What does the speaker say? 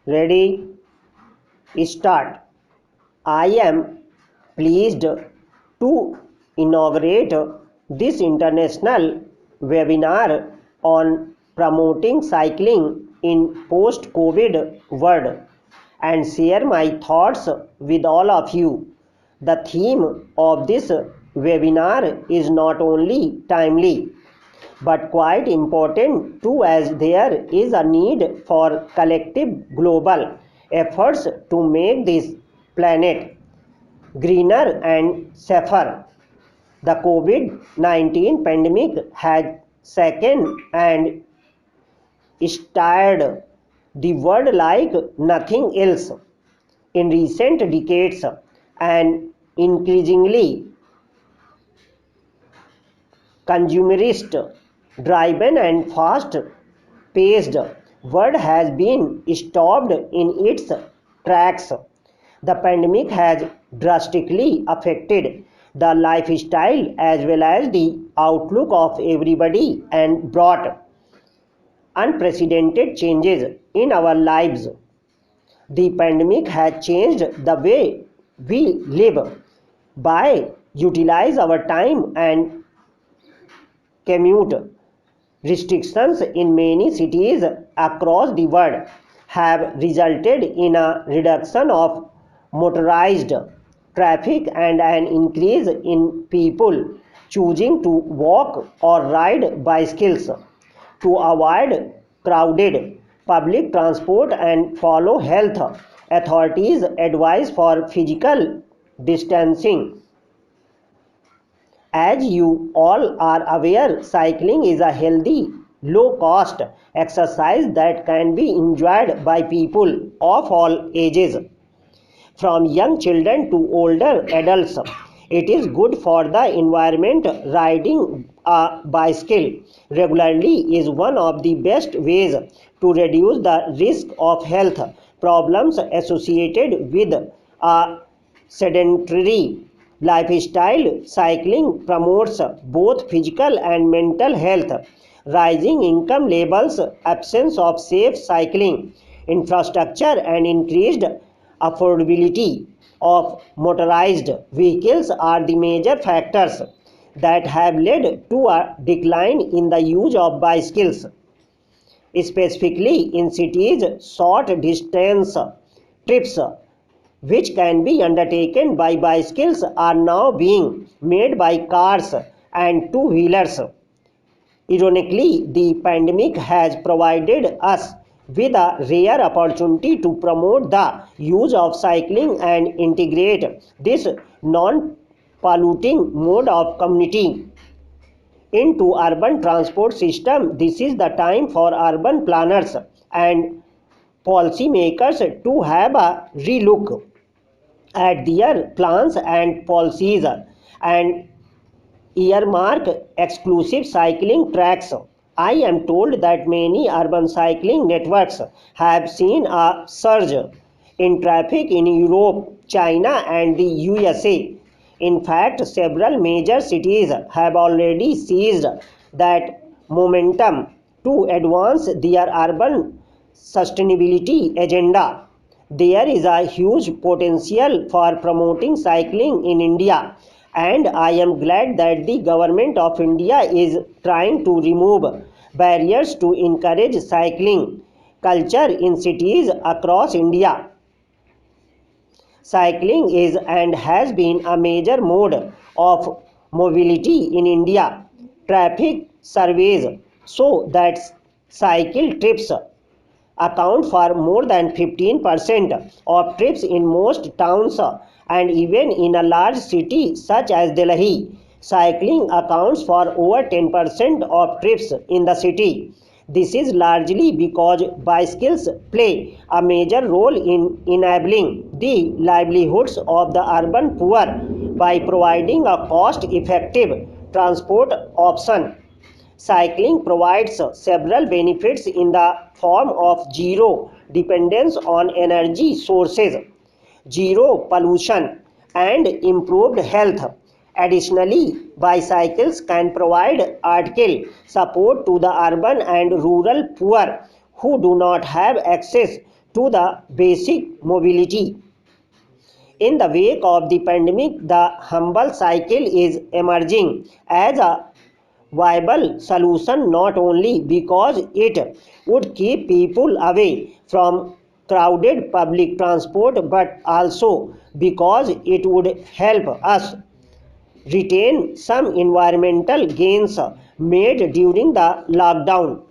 Ready? Start. I am pleased to inaugurate this international webinar on promoting cycling in post-COVID world and share my thoughts with all of you. The theme of this webinar is not only timely but quite important too, as there is a need for collective global efforts to make this planet greener and safer. The COVID-19 pandemic has shaken and stirred the world like nothing else in recent decades, and increasingly consumerist driven and fast paced world has been stopped in its tracks. The pandemic has drastically affected the lifestyle as well as the outlook of everybody and brought unprecedented changes in our lives. The pandemic has changed the way we live by utilize our time and commute. Restrictions in many cities across the world have resulted in a reduction of motorized traffic and an increase in people choosing to walk or ride bicycles to avoid crowded public transport and follow health authorities' advice for physical distancing. As you all are aware, cycling is a healthy, low-cost exercise that can be enjoyed by people of all ages, from young children to older adults. It is good for the environment. Riding a bicycle regularly is one of the best ways to reduce the risk of health problems associated with a sedentary lifestyle. Cycling promotes both physical and mental health. Rising income levels, absence of safe cycling infrastructure, and increased affordability of motorized vehicles are the major factors that have led to a decline in the use of bicycles, specifically in cities. Short distance trips which can be undertaken by bicycles are now being made by cars and two-wheelers. Ironically, the pandemic has provided us with a rare opportunity to promote the use of cycling and integrate this non-polluting mode of commuting into urban transport system. This is the time for urban planners and policymakers to have a relook at their plans and policies and earmark exclusive cycling tracks. I am told that many urban cycling networks have seen a surge in traffic in Europe, China, and the USA. In fact, several major cities have already seized that momentum to advance their urban sustainability agenda. There is a huge potential for promoting cycling in India, and I am glad that the government of India is trying to remove barriers to encourage cycling culture in cities across India. Cycling is and has been a major mode of mobility in India. Traffic surveys show that cycle trips account for more than 15% of trips in most towns, and even in a large city such as Delhi, cycling accounts for over 10% of trips in the city. This is largely because bicycles play a major role in enabling the livelihoods of the urban poor by providing a cost-effective transport option. Cycling provides several benefits in the form of zero dependence on energy sources, zero pollution, and improved health. Additionally, bicycles can provide article support to the urban and rural poor who do not have access to the basic mobility. In the wake of the pandemic, the humble cycle is emerging as a viable solution not only because it would keep people away from crowded public transport but also because it would help us retain some environmental gains made during the lockdown.